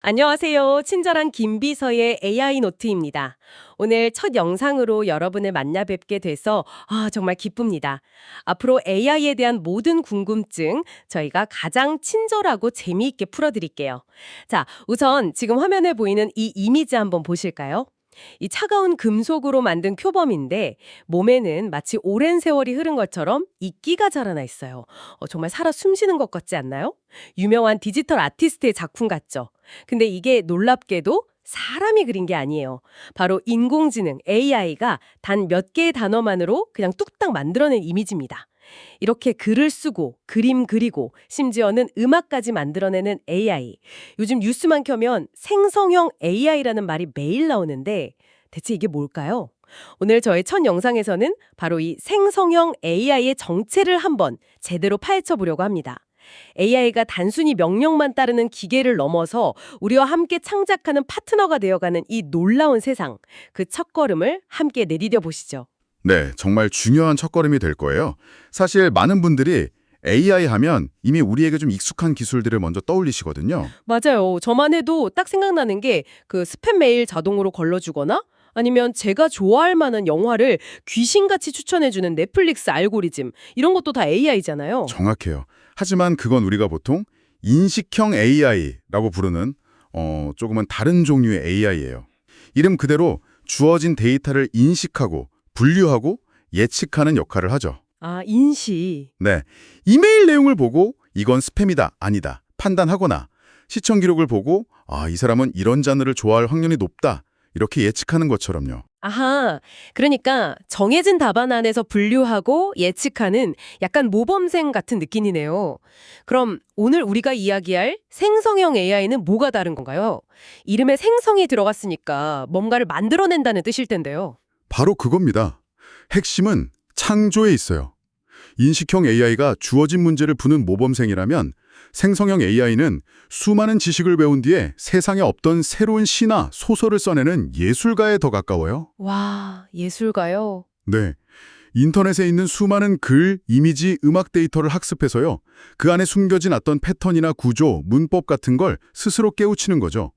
안녕하세요. 친절한 김비서의 AI 노트입니다. 오늘 첫 영상으로 여러분을 만나 뵙게 돼서 정말 기쁩니다. 앞으로 AI에 대한 모든 궁금증 저희가 가장 친절하고 재미있게 풀어드릴게요. 자, 우선 지금 화면에 보이는 이 이미지 한번 보실까요? 이 차가운 금속으로 만든 표범인데 몸에는 마치 오랜 세월이 흐른 것처럼 이끼가 자라나 있어요. 정말 살아 숨쉬는 것 같지 않나요? 유명한 디지털 아티스트의 작품 같죠? 근데 이게 놀랍게도 사람이 그린 게 아니에요. 바로 인공지능 AI가 단 몇 개의 단어만으로 그냥 뚝딱 만들어낸 이미지입니다. 이렇게 글을 쓰고 그림 그리고 심지어는 음악까지 만들어내는 AI. 요즘 뉴스만 켜면 생성형 AI라는 말이 매일 나오는데 대체 이게 뭘까요? 오늘 저의 첫 영상에서는 바로 이 생성형 AI의 정체를 한번 제대로 파헤쳐 보려고 합니다. AI가 단순히 명령만 따르는 기계를 넘어서 우리와 함께 창작하는 파트너가 되어가는 이 놀라운 세상, 그 첫걸음을 함께 내디뎌 보시죠. 네, 정말 중요한 첫걸음이 될 거예요. 사실 많은 분들이 AI 하면 이미 우리에게 좀 익숙한 기술들을 먼저 떠올리시거든요. 맞아요. 저만 해도 딱 생각나는 게 그 스팸 메일 자동으로 걸러주거나 아니면 제가 좋아할 만한 영화를 귀신같이 추천해주는 넷플릭스 알고리즘 이런 것도 다 AI잖아요. 정확해요. 하지만 그건 우리가 보통 인식형 AI라고 부르는 조금은 다른 종류의 AI예요. 이름 그대로 주어진 데이터를 인식하고 분류하고 예측하는 역할을 하죠. 아, 인식. 네, 이메일 내용을 보고 이건 스팸이다, 아니다 판단하거나 시청 기록을 보고 이 사람은 이런 장르를 좋아할 확률이 높다 이렇게 예측하는 것처럼요. 아하, 그러니까 정해진 답안 안에서 분류하고 예측하는 약간 모범생 같은 느낌이네요. 그럼 오늘 우리가 이야기할 생성형 AI는 뭐가 다른 건가요? 이름에 생성이 들어갔으니까 뭔가를 만들어낸다는 뜻일 텐데요. 바로 그겁니다. 핵심은 창조에 있어요. 인식형 AI가 주어진 문제를 푸는 모범생이라면 생성형 AI는 수많은 지식을 배운 뒤에 세상에 없던 새로운 시나 소설을 써내는 예술가에 더 가까워요. 와, 예술가요? 네. 인터넷에 있는 수많은 글, 이미지, 음악 데이터를 학습해서요. 그 안에 숨겨진 어떤 패턴이나 구조, 문법 같은 걸 스스로 깨우치는 거죠.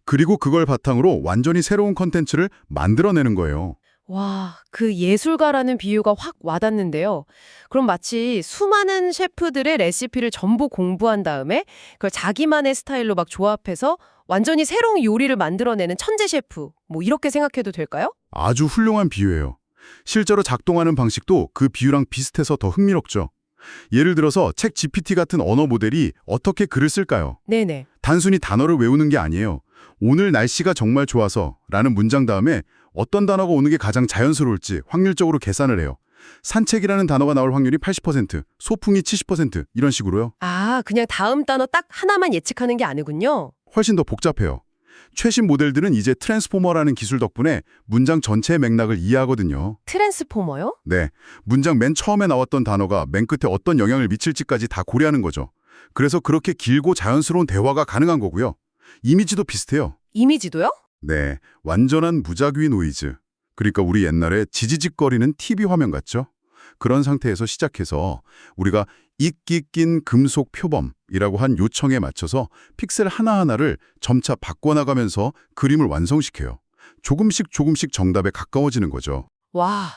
그리고 그걸 바탕으로 완전히 새로운 컨텐츠를 만들어내는 거예요. 와, 그 예술가라는 비유가 확 와닿는데요. 그럼 마치 수많은 셰프들의 레시피를 전부 공부한 다음에 그걸 자기만의 스타일로 막 조합해서 완전히 새로운 요리를 만들어내는 천재 셰프. 뭐 이렇게 생각해도 될까요? 아주 훌륭한 비유예요. 실제로 작동하는 방식도 그 비유랑 비슷해서 더 흥미롭죠. 예를 들어서 책 GPT 같은 언어 모델이 어떻게 글을 쓸까요? 네네. 단순히 단어를 외우는 게 아니에요. 오늘 날씨가 정말 좋아서 라는 문장 다음에 어떤 단어가 오는 게 가장 자연스러울지 확률적으로 계산을 해요. 산책이라는 단어가 나올 확률이 80%, 소풍이 70% 이런 식으로요. 아, 그냥 다음 단어 딱 하나만 예측하는 게 아니군요. 훨씬 더 복잡해요. 최신 모델들은 이제 트랜스포머라는 기술 덕분에 문장 전체의 맥락을 이해하거든요. 트랜스포머요? 네, 문장 맨 처음에 나왔던 단어가 맨 끝에 어떤 영향을 미칠지까지 다 고려하는 거죠. 그래서 그렇게 길고 자연스러운 대화가 가능한 거고요. 이미지도 비슷해요. 이미지도요? 네, 완전한 무작위 노이즈. 그러니까 우리 옛날에 지지직거리는 TV 화면 같죠? 그런 상태에서 시작해서 우리가 이끼 낀 금속 표범이라고 한 요청에 맞춰서 픽셀 하나하나를 점차 바꿔나가면서 그림을 완성시켜요. 조금씩 조금씩 정답에 가까워지는 거죠. 와,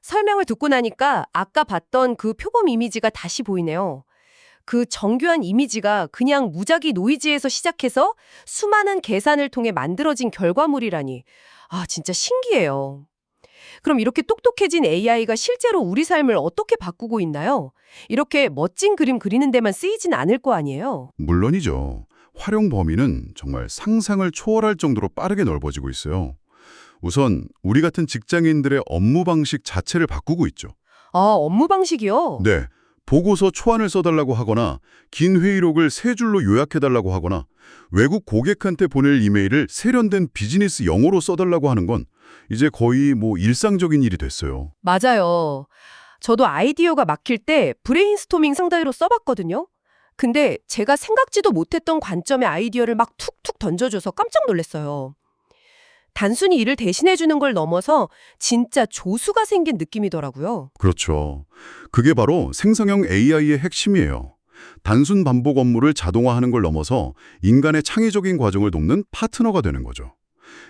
설명을 듣고 나니까 아까 봤던 그 표범 이미지가 다시 보이네요. 그 정교한 이미지가 그냥 무작위 노이즈에서 시작해서 수많은 계산을 통해 만들어진 결과물이라니. 아, 진짜 신기해요. 그럼 이렇게 똑똑해진 AI가 실제로 우리 삶을 어떻게 바꾸고 있나요? 이렇게 멋진 그림 그리는 데만 쓰이진 않을 거 아니에요? 물론이죠. 활용 범위는 정말 상상을 초월할 정도로 빠르게 넓어지고 있어요. 우선 우리 같은 직장인들의 업무 방식 자체를 바꾸고 있죠. 아, 업무 방식이요? 네. 보고서 초안을 써달라고 하거나 긴 회의록을 세 줄로 요약해달라고 하거나 외국 고객한테 보낼 이메일을 세련된 비즈니스 영어로 써달라고 하는 건 이제 거의 일상적인 일이 됐어요. 맞아요. 저도 아이디어가 막힐 때 브레인스토밍 상대로 써봤거든요. 근데 제가 생각지도 못했던 관점의 아이디어를 막 툭툭 던져줘서 깜짝 놀랐어요. 단순히 일을 대신해주는 걸 넘어서 진짜 조수가 생긴 느낌이더라고요. 그렇죠. 그게 바로 생성형 AI의 핵심이에요. 단순 반복 업무를 자동화하는 걸 넘어서 인간의 창의적인 과정을 돕는 파트너가 되는 거죠.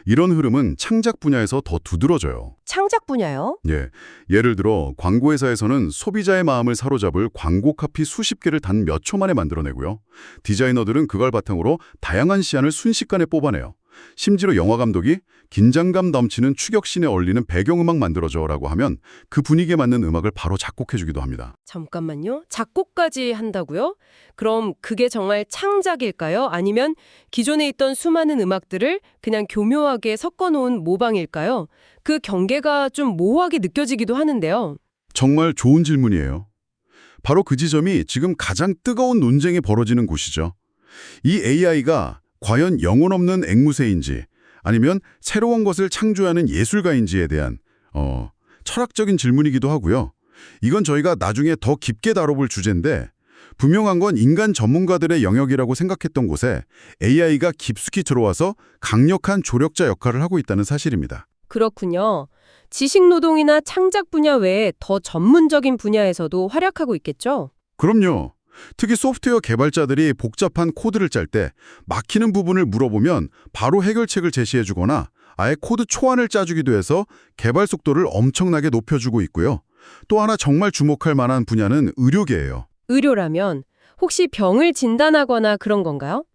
이런 흐름은 창작 분야에서 더 두드러져요. 창작 분야요? 예, 예를 들어 광고회사에서는 소비자의 마음을 사로잡을 광고 카피 수십 개를 단 몇 초 만에 만들어내고요. 디자이너들은 그걸 바탕으로 다양한 시안을 순식간에 뽑아내요. 심지어 영화 감독이 긴장감 넘치는 추격신에 어울리는 배경음악 만들어줘라고 하면 그 분위기에 맞는 음악을 바로 작곡해주기도 합니다. 잠깐만요. 작곡까지 한다고요? 그럼 그게 정말 창작일까요? 아니면 기존에 있던 수많은 음악들을 그냥 교묘하게 섞어놓은 모방일까요? 그 경계가 좀 모호하게 느껴지기도 하는데요. 정말 좋은 질문이에요. 바로 그 지점이 지금 가장 뜨거운 논쟁이 벌어지는 곳이죠. 이 AI가 과연 영혼 없는 앵무새인지 아니면 새로운 것을 창조하는 예술가인지에 대한 철학적인 질문이기도 하고요. 이건 저희가 나중에 더 깊게 다뤄볼 주제인데 분명한 건 인간 전문가들의 영역이라고 생각했던 곳에 AI가 깊숙이 들어와서 강력한 조력자 역할을 하고 있다는 사실입니다. 그렇군요. 지식노동이나 창작 분야 외에 더 전문적인 분야에서도 활약하고 있겠죠? 그럼요. 특히 소프트웨어 개발자들이 복잡한 코드를 짤 때 막히는 부분을 물어보면 바로 해결책을 제시해주거나 아예 코드 초안을 짜주기도 해서 개발 속도를 엄청나게 높여주고 있고요. 또 하나 정말 주목할 만한 분야는 의료계예요. 의료라면 혹시 병을 진단하거나 그런 건가요?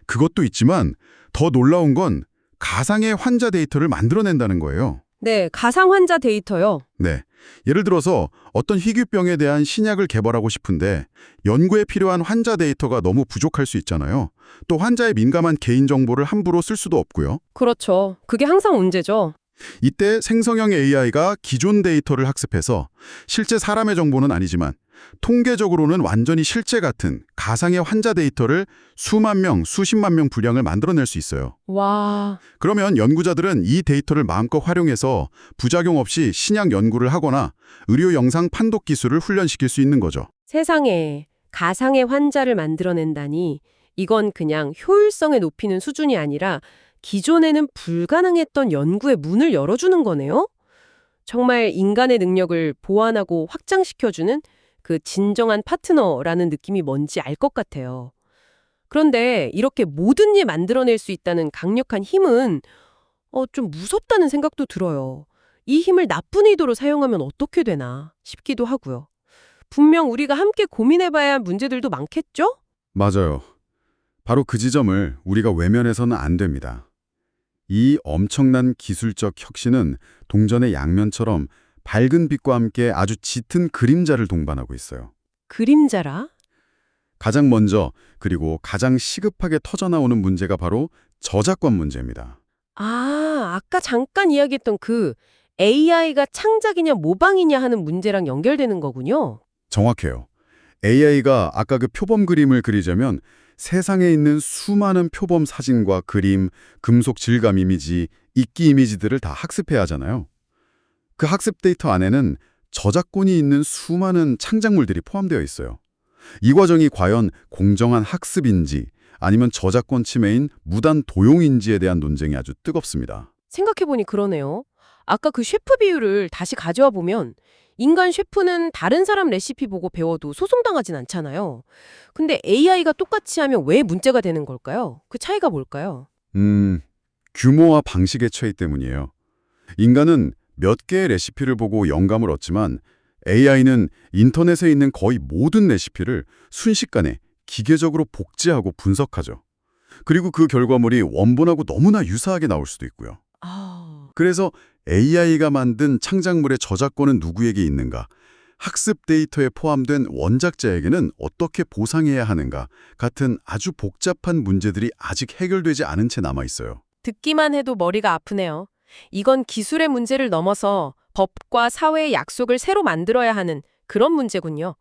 그것도 있지만 더 놀라운 건 가상의 환자 데이터를 만들어낸다는 거예요. 네, 가상 환자 데이터요. 네. 예를 들어서 어떤 희귀병에 대한 신약을 개발하고 싶은데 연구에 필요한 환자 데이터가 너무 부족할 수 있잖아요. 또 환자의 민감한 개인정보를 함부로 쓸 수도 없고요. 그렇죠. 그게 항상 문제죠. 이때 생성형 AI가 기존 데이터를 학습해서 실제 사람의 정보는 아니지만 통계적으로는 완전히 실제 같은 가상의 환자 데이터를 수만 명, 수십만 명 분량을 만들어낼 수 있어요. 와, 그러면 연구자들은 이 데이터를 마음껏 활용해서 부작용 없이 신약 연구를 하거나 의료 영상 판독 기술을 훈련시킬 수 있는 거죠. 세상에 가상의 환자를 만들어낸다니 이건 그냥 효율성을 높이는 수준이 아니라 기존에는 불가능했던 연구의 문을 열어주는 거네요? 정말 인간의 능력을 보완하고 확장시켜주는 그 진정한 파트너라는 느낌이 뭔지 알 것 같아요. 그런데 이렇게 모든 일 만들어낼 수 있다는 강력한 힘은 좀 무섭다는 생각도 들어요. 이 힘을 나쁜 의도로 사용하면 어떻게 되나 싶기도 하고요. 분명 우리가 함께 고민해봐야 할 문제들도 많겠죠? 맞아요. 바로 그 지점을 우리가 외면해서는 안 됩니다. 이 엄청난 기술적 혁신은 동전의 양면처럼 밝은 빛과 함께 아주 짙은 그림자를 동반하고 있어요. 그림자라? 가장 먼저 그리고 가장 시급하게 터져나오는 문제가 바로 저작권 문제입니다. 아, 아까 잠깐 이야기했던 그 AI가 창작이냐 모방이냐 하는 문제랑 연결되는 거군요. 정확해요. AI가 아까 그 표범 그림을 그리자면 세상에 있는 수많은 표범 사진과 그림, 금속 질감 이미지, 이끼 이미지들을 다 학습해야 하잖아요. 그 학습 데이터 안에는 저작권이 있는 수많은 창작물들이 포함되어 있어요. 이 과정이 과연 공정한 학습인지 아니면 저작권 침해인 무단 도용인지에 대한 논쟁이 아주 뜨겁습니다. 생각해보니 그러네요. 아까 그 셰프 비유를 다시 가져와 보면 인간 셰프는 다른 사람 레시피 보고 배워도 소송당하진 않잖아요. 근데 AI가 똑같이 하면 왜 문제가 되는 걸까요? 그 차이가 뭘까요? 규모와 방식의 차이 때문이에요. 인간은 몇 개의 레시피를 보고 영감을 얻지만 AI는 인터넷에 있는 거의 모든 레시피를 순식간에 기계적으로 복제하고 분석하죠. 그리고 그 결과물이 원본하고 너무나 유사하게 나올 수도 있고요. 아, 그래서 AI가 만든 창작물의 저작권은 누구에게 있는가, 학습 데이터에 포함된 원작자에게는 어떻게 보상해야 하는가 같은 아주 복잡한 문제들이 아직 해결되지 않은 채 남아있어요. 듣기만 해도 머리가 아프네요. 이건 기술의 문제를 넘어서 법과 사회의 약속을 새로 만들어야 하는 그런 문제군요.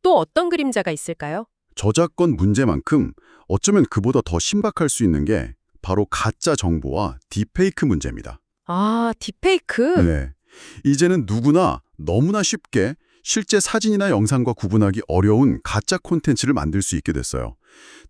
또 어떤 그림자가 있을까요? 저작권 문제만큼 어쩌면 그보다 더 신박할 수 있는 게 바로 가짜 정보와 딥페이크 문제입니다. 아, 딥페이크? 네. 이제는 누구나 너무나 쉽게 실제 사진이나 영상과 구분하기 어려운 가짜 콘텐츠를 만들 수 있게 됐어요.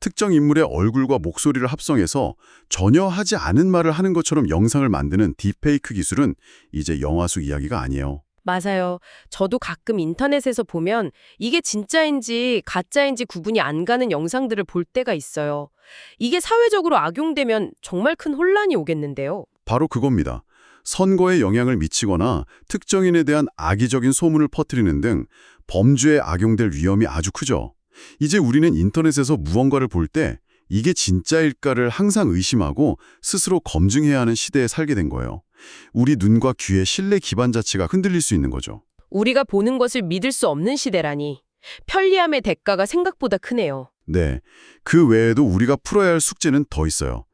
특정 인물의 얼굴과 목소리를 합성해서 전혀 하지 않은 말을 하는 것처럼 영상을 만드는 딥페이크 기술은 이제 영화 속 이야기가 아니에요. 맞아요. 저도 가끔 인터넷에서 보면 이게 진짜인지 가짜인지 구분이 안 가는 영상들을 볼 때가 있어요. 이게 사회적으로 악용되면 정말 큰 혼란이 오겠는데요. 바로 그겁니다. 선거에 영향을 미치거나 특정인에 대한 악의적인 소문을 퍼뜨리는 등 범죄에 악용될 위험이 아주 크죠. 이제 우리는 인터넷에서 무언가를 볼 때 이게 진짜일까를 항상 의심하고 스스로 검증해야 하는 시대에 살게 된 거예요. 우리 눈과 귀의 신뢰 기반 자체가 흔들릴 수 있는 거죠. 우리가 보는 것을 믿을 수 없는 시대라니. 편리함의 대가가 생각보다 크네요. 네, 그 외에도 우리가 풀어야 할 숙제는 더 있어요.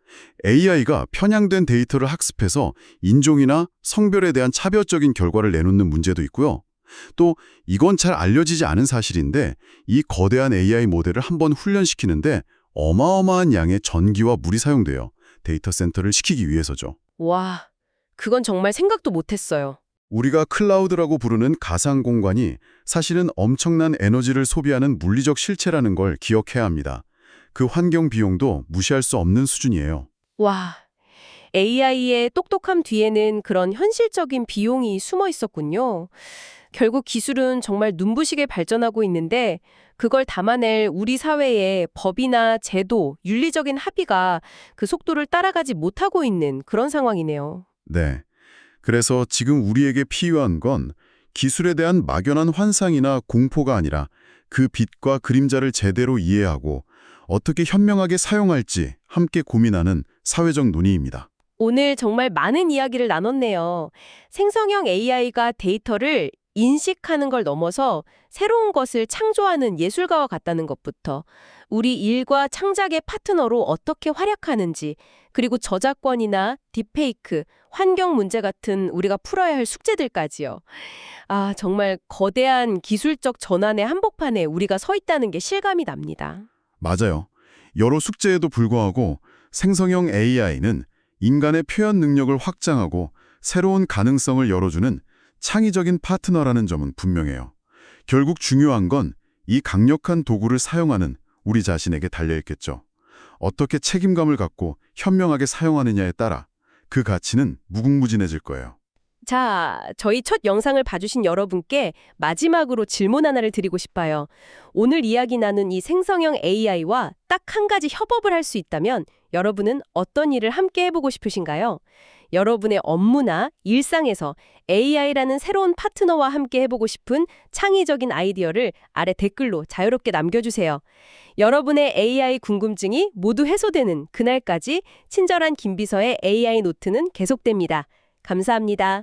AI가 편향된 데이터를 학습해서 인종이나 성별에 대한 차별적인 결과를 내놓는 문제도 있고요. 또 이건 잘 알려지지 않은 사실인데 이 거대한 AI 모델을 한번 훈련시키는데 어마어마한 양의 전기와 물이 사용돼요. 데이터 센터를 시키기 위해서죠. 와, 그건 정말 생각도 못했어요. 우리가 클라우드라고 부르는 가상 공간이 사실은 엄청난 에너지를 소비하는 물리적 실체라는 걸 기억해야 합니다. 그 환경 비용도 무시할 수 없는 수준이에요. 와, AI의 똑똑함 뒤에는 그런 현실적인 비용이 숨어 있었군요. 결국 기술은 정말 눈부시게 발전하고 있는데 그걸 담아낼 우리 사회의 법이나 제도, 윤리적인 합의가 그 속도를 따라가지 못하고 있는 그런 상황이네요. 네. 그래서 지금 우리에게 필요한 건 기술에 대한 막연한 환상이나 공포가 아니라 그 빛과 그림자를 제대로 이해하고 어떻게 현명하게 사용할지 함께 고민하는 사회적 논의입니다. 오늘 정말 많은 이야기를 나눴네요. 생성형 AI가 데이터를 인식하는 걸 넘어서 새로운 것을 창조하는 예술가와 같다는 것부터 우리 일과 창작의 파트너로 어떻게 활약하는지, 그리고 저작권이나 딥페이크, 환경 문제 같은 우리가 풀어야 할 숙제들까지요. 아, 정말 거대한 기술적 전환의 한복판에 우리가 서 있다는 게 실감이 납니다. 맞아요. 여러 숙제에도 불구하고 생성형 AI는 인간의 표현 능력을 확장하고 새로운 가능성을 열어주는 창의적인 파트너라는 점은 분명해요. 결국 중요한 건 이 강력한 도구를 사용하는 우리 자신에게 달려있겠죠. 어떻게 책임감을 갖고 현명하게 사용하느냐에 따라 그 가치는 무궁무진해질 거예요. 자, 저희 첫 영상을 봐주신 여러분께 마지막으로 질문 하나를 드리고 싶어요. 오늘 이야기 나눈 이 생성형 AI와 딱 한 가지 협업을 할 수 있다면 여러분은 어떤 일을 함께 해보고 싶으신가요? 여러분의 업무나 일상에서 AI라는 새로운 파트너와 함께 해보고 싶은 창의적인 아이디어를 아래 댓글로 자유롭게 남겨주세요. 여러분의 AI 궁금증이 모두 해소되는 그날까지 친절한 김비서의 AI 노트는 계속됩니다. 감사합니다.